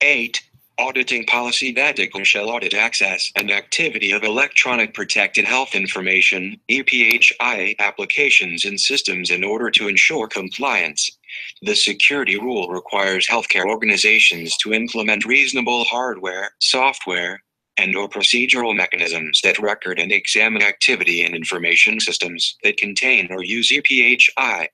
8. Auditing policy. Ethical shall audit access and activity of electronic protected health information (EPHI) applications and systems in order to ensure compliance. The security rule requires healthcare organizations to implement reasonable hardware, software, and/or procedural mechanisms that record and examine activity in information systems that contain or use EPHI.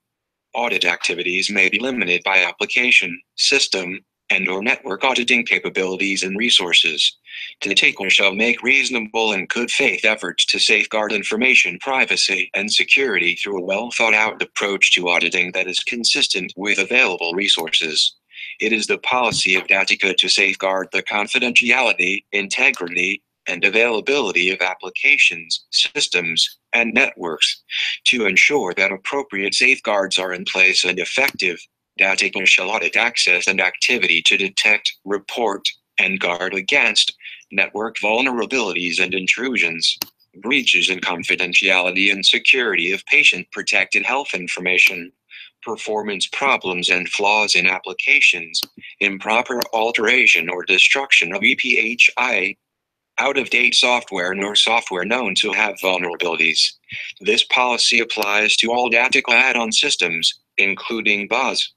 Audit activities may be limited by application, system, and/or network auditing capabilities and resources. The taker shall make reasonable and good faith efforts to safeguard information privacy and security through a well-thought-out approach to auditing that is consistent with available resources. It is the policy of Datica to safeguard the confidentiality, integrity, and availability of applications, systems, and networks. To ensure that appropriate safeguards are in place and effective, Datica shall audit access and activity to detect, report, and guard against network vulnerabilities and intrusions, breaches in confidentiality and security of patient-protected health information, performance problems and flaws in applications, improper alteration or destruction of EPHI, out-of-date software nor software known to have vulnerabilities. This policy applies to all Datica add-on systems, including BOS,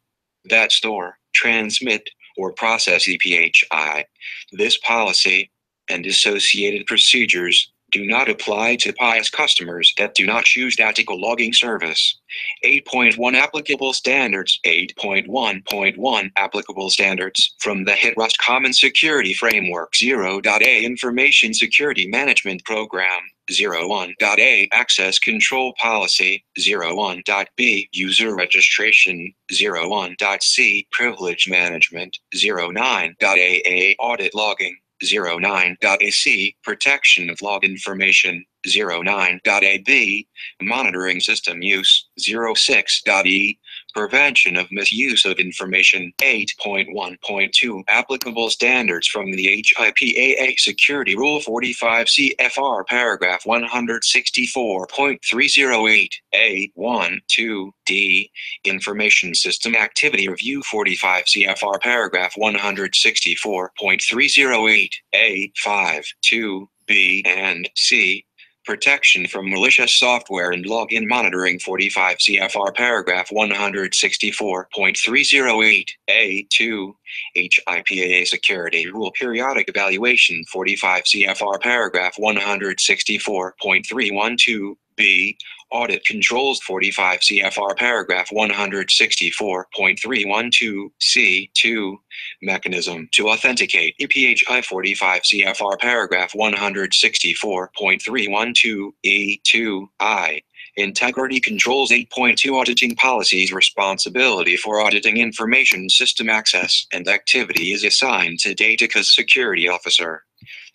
that store, transmit, or process EPHI. This policy and associated procedures do not apply to PIS customers that do not choose Datica logging service. 8.1 Applicable Standards. 8.1.1 Applicable Standards from the HIPAA Common Security Framework. 0.A Information Security Management Program. 0.1.A Access Control Policy. 0.1.B User Registration. 0.1.C Privilege Management. 0.9.AA Audit Logging. 0.9.AC Protection of Log Information. 0.9.AB Monitoring System Use. 0.6.E Prevention of Misuse of Information. 8.1.2 Applicable Standards from the HIPAA Security Rule 45 CFR Paragraph 164.308 A1 2 D Information System Activity Review 45 CFR Paragraph 164.308 A5 2 B and C Protection from malicious software and login monitoring 45 CFR paragraph 164.308 A2 HIPAA security rule periodic evaluation 45 CFR paragraph 164.312 B Audit controls 45 CFR paragraph 164.312 C2 Mechanism to authenticate EPHI 45 CFR paragraph 164.312 E2 I Integrity controls 8.2 Auditing policies. Responsibility for auditing information system access and activity is assigned to Datica's security officer.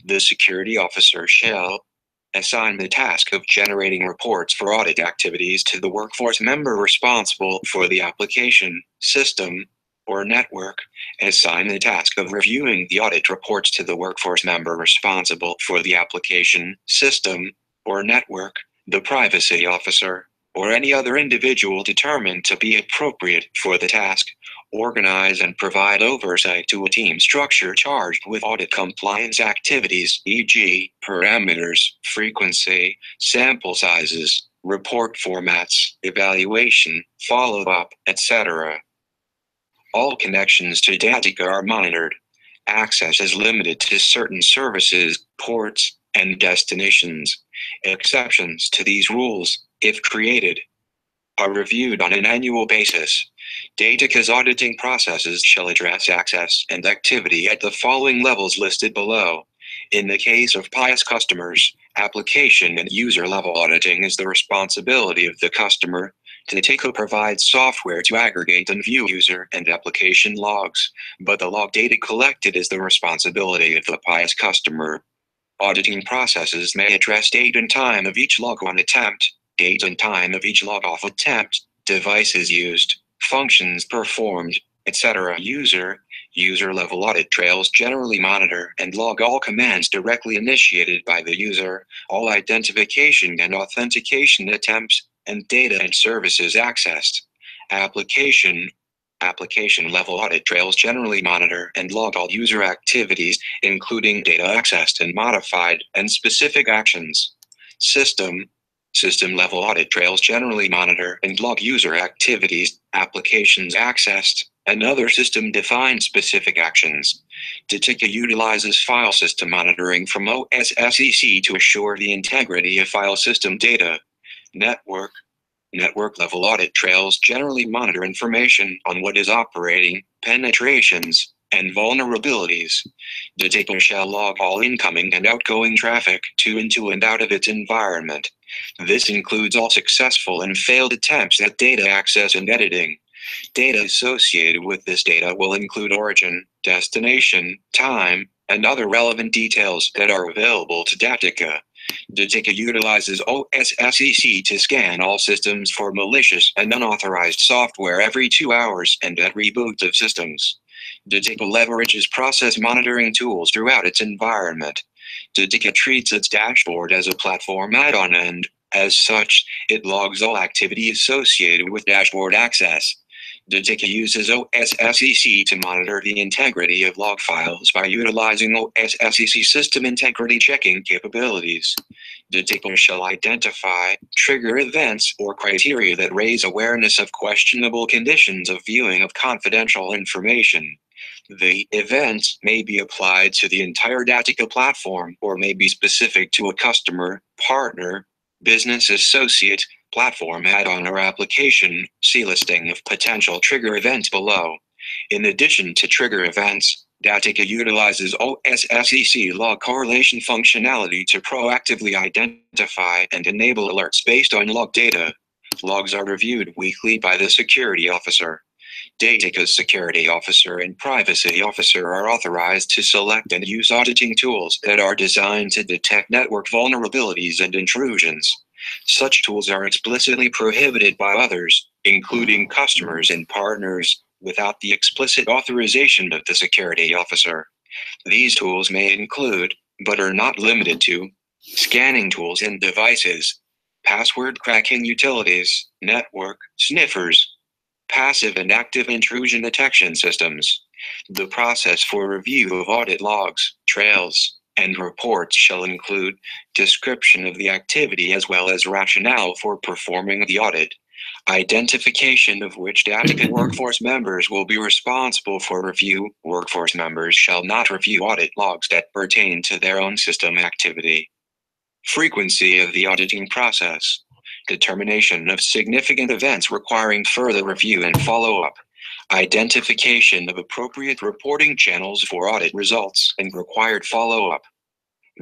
The security officer shall assign the task of generating reports for audit activities to the workforce member responsible for the application, system, or network. Assign the task of reviewing the audit reports to the workforce member responsible for the application, system, or network, the privacy officer, or any other individual determined to be appropriate for the task. Organize and provide oversight to a team structure charged with audit compliance activities, e.g., parameters, frequency, sample sizes, report formats, evaluation, follow-up, etc. All connections to Datica are monitored. Access is limited to certain services, ports, and destinations. Exceptions to these rules, if created, are reviewed on an annual basis. Datica's auditing processes shall address access and activity at the following levels listed below. In the case of PIS customers, application and user level auditing is the responsibility of the customer. Datica provides software to aggregate and view user and application logs, but the log data collected is the responsibility of the PIS customer. Auditing processes may address date and time of each log-on attempt, date and time of each log-off attempt, devices used, functions performed, etc. User-level audit trails generally monitor and log all commands directly initiated by the user, all identification and authentication attempts, and data and services accessed. Application Application-level audit trails generally monitor and log all user activities, including data accessed and modified, and specific actions. System-level audit trails generally monitor and log user activities, applications accessed, and other system-defined specific actions. DTICA utilizes file system monitoring from OSSEC to assure the integrity of file system data. Network-level audit trails generally monitor information on what is operating, penetrations, and vulnerabilities. DTICA shall log all incoming and outgoing traffic into and out of its environment. This includes all successful and failed attempts at data access and editing. Data associated with this data will include origin, destination, time, and other relevant details that are available to DTICA. DTICA utilizes OSSEC to scan all systems for malicious and unauthorized software every 2 hours and at reboot of systems. DTICA leverages process monitoring tools throughout its environment. DTICA treats its dashboard as a platform add-on and, as such, it logs all activity associated with dashboard access. DTICA uses OSSEC to monitor the integrity of log files by utilizing OSSEC system integrity checking capabilities. DTICA shall identify, trigger events or criteria that raise awareness of questionable conditions of viewing of confidential information. The events may be applied to the entire DTICA platform or may be specific to a customer, partner, business associate, platform add-on or application. See listing of potential trigger events below. In addition to trigger events, DTICA utilizes OSSEC log correlation functionality to proactively identify and enable alerts based on log data. Logs are reviewed weekly by the security officer. DTICA's security officer and privacy officer are authorized to select and use auditing tools that are designed to detect network vulnerabilities and intrusions. Such tools are explicitly prohibited by others, including customers and partners, without the explicit authorization of the security officer. These tools may include, but are not limited to, scanning tools and devices, password cracking utilities, network sniffers, passive and active intrusion detection systems. The process for review of audit logs, trails, and reports shall include description of the activity as well as rationale for performing the audit, identification of which DTICA workforce members will be responsible for review. Workforce members shall not review audit logs that pertain to their own system activity. Frequency of the auditing process. Determination of significant events requiring further review and follow-up. Identification of appropriate reporting channels for audit results and required follow-up.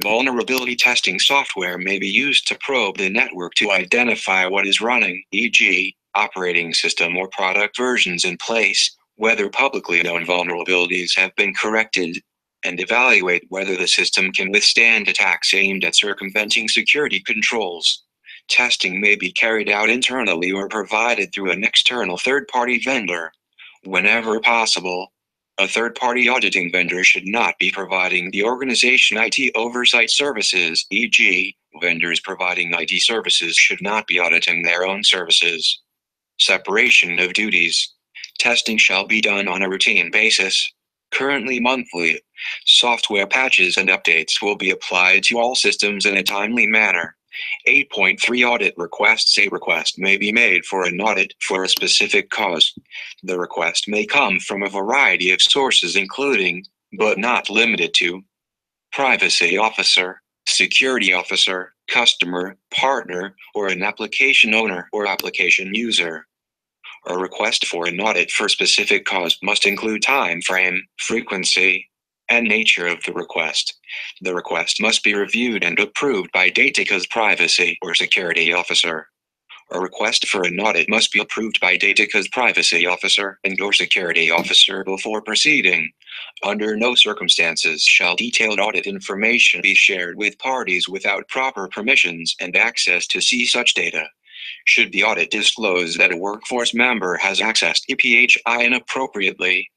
Vulnerability testing software may be used to probe the network to identify what is running, e.g., operating system or product versions in place, whether publicly known vulnerabilities have been corrected, and evaluate whether the system can withstand attacks aimed at circumventing security controls. Testing may be carried out internally or provided through an external third-party vendor. Whenever possible, a third-party auditing vendor should not be providing the organization IT oversight services, e.g., vendors providing IT services should not be auditing their own services. Separation of duties. Testing shall be done on a routine basis, currently monthly. Software patches and updates will be applied to all systems in a timely manner. 8.3 Audit requests. A request may be made for an audit for a specific cause. The request may come from a variety of sources including, but not limited to, privacy officer, security officer, customer, partner, or an application owner or application user. A request for an audit for a specific cause must include time frame, frequency, and nature of the request. The request must be reviewed and approved by DTICA's privacy or security officer. A request for an audit must be approved by DTICA's privacy officer and/or security officer before proceeding. Under no circumstances shall detailed audit information be shared with parties without proper permissions and access to see such data. Should the audit disclose that a workforce member has accessed HIPAA inappropriately,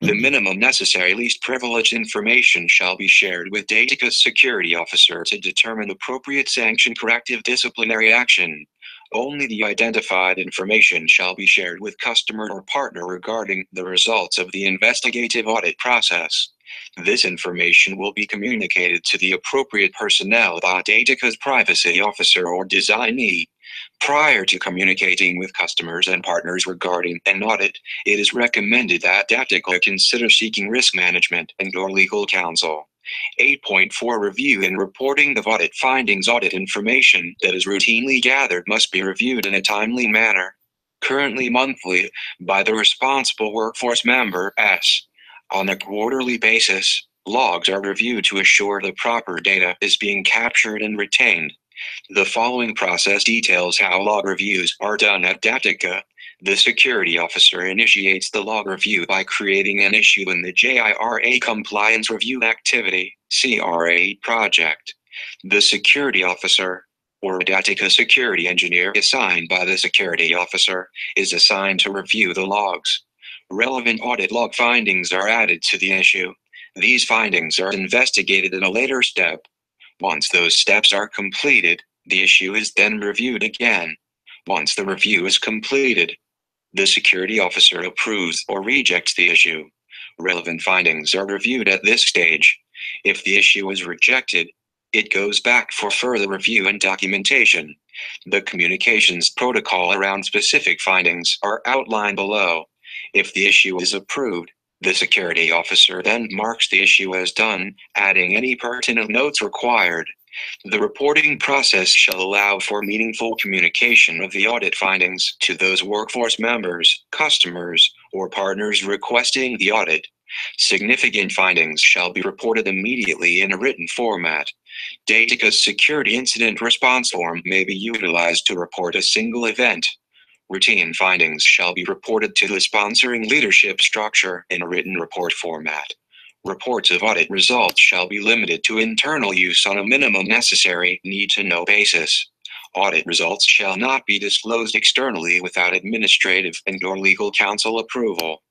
the minimum necessary least privileged information shall be shared with DTICA's security officer to determine appropriate sanction corrective disciplinary action. Only the identified information shall be shared with customer or partner regarding the results of the investigative audit process. This information will be communicated to the appropriate personnel by Dataca's privacy officer or designee. Prior to communicating with customers and partners regarding an audit, it is recommended that Dataca consider seeking risk management and/or legal counsel. 8.4 Review and reporting of audit findings. Audit information that is routinely gathered must be reviewed in a timely manner, currently monthly, by the responsible workforce member S. On a quarterly basis, logs are reviewed to assure the proper data is being captured and retained. The following process details how log reviews are done at Dataca. The security officer initiates the log review by creating an issue in the JIRA Compliance Review Activity (CRA) project. The security officer, or a Dataca security engineer assigned by the security officer, is assigned to review the logs. Relevant audit log findings are added to the issue. These findings are investigated in a later step. Once those steps are completed, the issue is then reviewed again. Once the review is completed, the security officer approves or rejects the issue. Relevant findings are reviewed at this stage. If the issue is rejected, it goes back for further review and documentation. The communications protocol around specific findings are outlined below. If the issue is approved, the security officer then marks the issue as done, adding any pertinent notes required. The reporting process shall allow for meaningful communication of the audit findings to those workforce members, customers, or partners requesting the audit. Significant findings shall be reported immediately in a written format. Dataca's security incident response form may be utilized to report a single event. Routine findings shall be reported to the sponsoring leadership structure in a written report format. Reports of audit results shall be limited to internal use on a minimum necessary need-to-know basis. Audit results shall not be disclosed externally without administrative and/or legal counsel approval.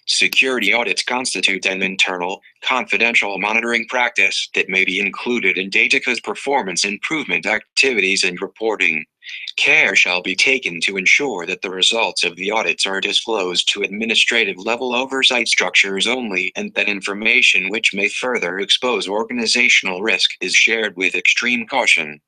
Security audits constitute an internal, confidential monitoring practice that may be included in Dataca's performance improvement activities and reporting. Care shall be taken to ensure that the results of the audits are disclosed to administrative-level oversight structures only and that information which may further expose organizational risk is shared with extreme caution.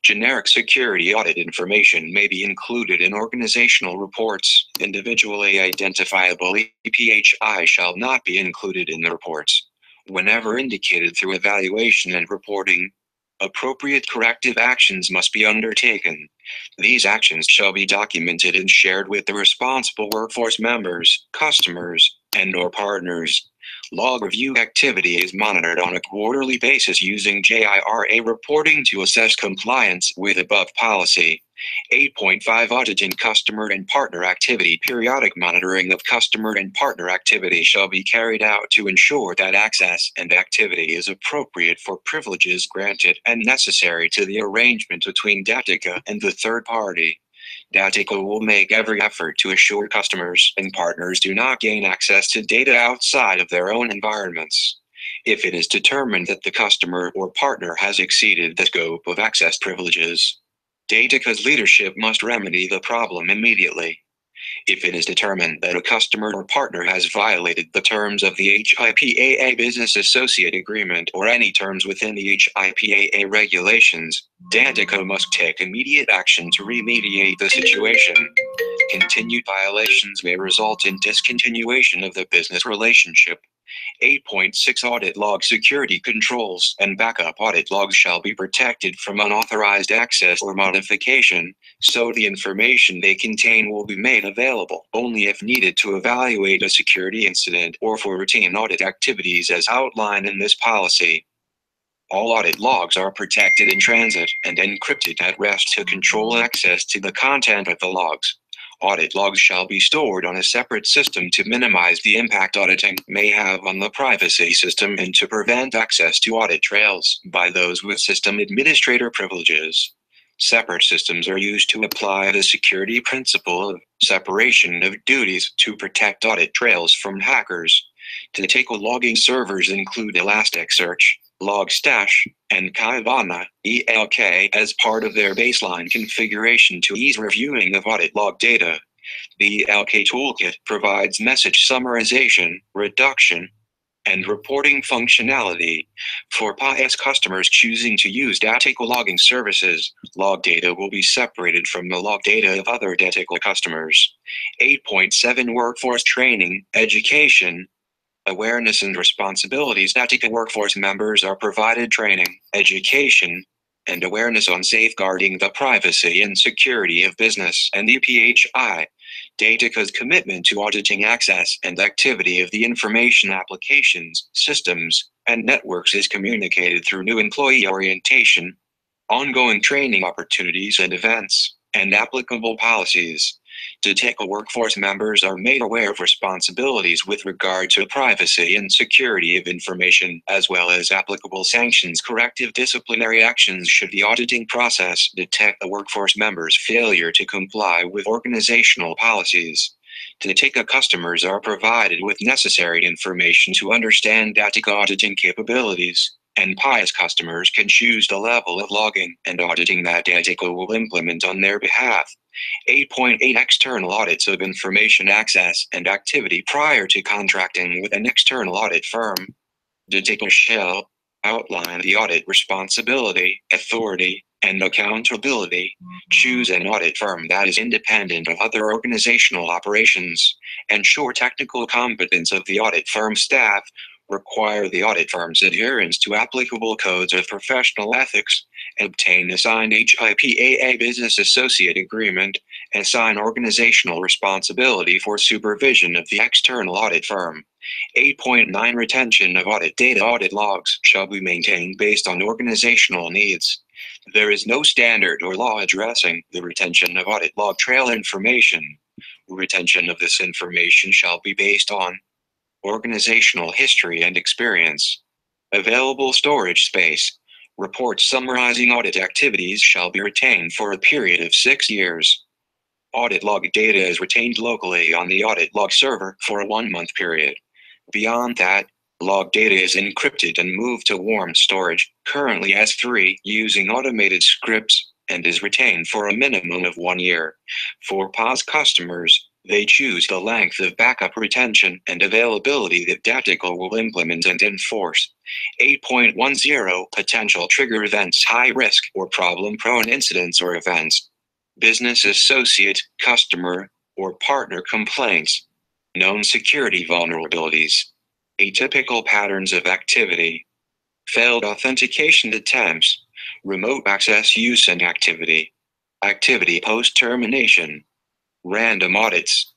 Generic security audit information may be included in organizational reports. Individually identifiable EPHI shall not be included in the reports. Whenever indicated through evaluation and reporting, appropriate corrective actions must be undertaken. These actions shall be documented and shared with the responsible workforce members, customers, and/or partners. Log review activity is monitored on a quarterly basis using JIRA reporting to assess compliance with above policy. 8.5 Auditing customer and partner activity. Periodic monitoring of customer and partner activity shall be carried out to ensure that access and activity is appropriate for privileges granted and necessary to the arrangement between Dataca and the third party. Dataca will make every effort to assure customers and partners do not gain access to data outside of their own environments. If it is determined that the customer or partner has exceeded the scope of access privileges, Dataca's leadership must remedy the problem immediately. If it is determined that a customer or partner has violated the terms of the HIPAA Business Associate Agreement or any terms within the HIPAA regulations, Dataca must take immediate action to remediate the situation. Continued violations may result in discontinuation of the business relationship. 8.6 Audit log security controls and backup. Audit logs shall be protected from unauthorized access or modification, so the information they contain will be made available only if needed to evaluate a security incident or for routine audit activities as outlined in this policy. All audit logs are protected in transit and encrypted at rest to control access to the content of the logs. Audit logs shall be stored on a separate system to minimize the impact auditing may have on the privacy system and to prevent access to audit trails by those with system administrator privileges. Separate systems are used to apply the security principle of separation of duties to protect audit trails from hackers. Dataca logging servers include Elasticsearch, Logstash, and Kibana, ELK as part of their baseline configuration to ease reviewing of audit log data. The ELK toolkit provides message summarization, reduction, and reporting functionality. For PIS customers choosing to use Datico logging services, log data will be separated from the log data of other Datico customers. 8.7 Workforce Training, Education, Awareness and Responsibilities. Datico workforce members are provided training, education, and awareness on safeguarding the privacy and security of business and EPHI. Datico's commitment to auditing access and activity of the information applications, systems, and networks is communicated through new employee orientation, ongoing training opportunities and events, and applicable policies. Datico workforce members are made aware of responsibilities with regard to privacy and security of information, as well as applicable sanctions. Corrective disciplinary actions should the auditing process detect the workforce member's failure to comply with organizational policies. Datico customers are provided with necessary information to understand Datico auditing capabilities, and PIS customers can choose the level of logging and auditing that Datico will implement on their behalf. 8.8 External audits of information access and activity prior to contracting with an external audit firm. Datico shall outline the audit responsibility, authority, and accountability. Choose an audit firm that is independent of other organizational operations. Ensure technical competence of the audit firm staff. Require the audit firm's adherence to applicable codes of professional ethics. Obtain a signed HIPAA business associate agreement. Assign organizational responsibility for supervision of the external audit firm. 8.9 Retention of audit data. Audit logs shall be maintained based on organizational needs. There is no standard or law addressing the retention of audit log trail information. Retention of this information shall be based on organizational history and experience. Available storage space. Reports summarizing audit activities shall be retained for a period of 6 years. Audit log data is retained locally on the audit log server for a 1-month period. Beyond that, log data is encrypted and moved to warm storage, currently S3, using automated scripts, and is retained for a minimum of 1 year. For POS customers, they choose the length of backup retention and availability that Datico will implement and enforce. 8.10 Potential trigger events. High risk or problem-prone incidents or events. Business associate, customer, or partner complaints. Known security vulnerabilities. Atypical patterns of activity. Failed authentication attempts. Remote access use and activity. Activity post-termination. Random audits.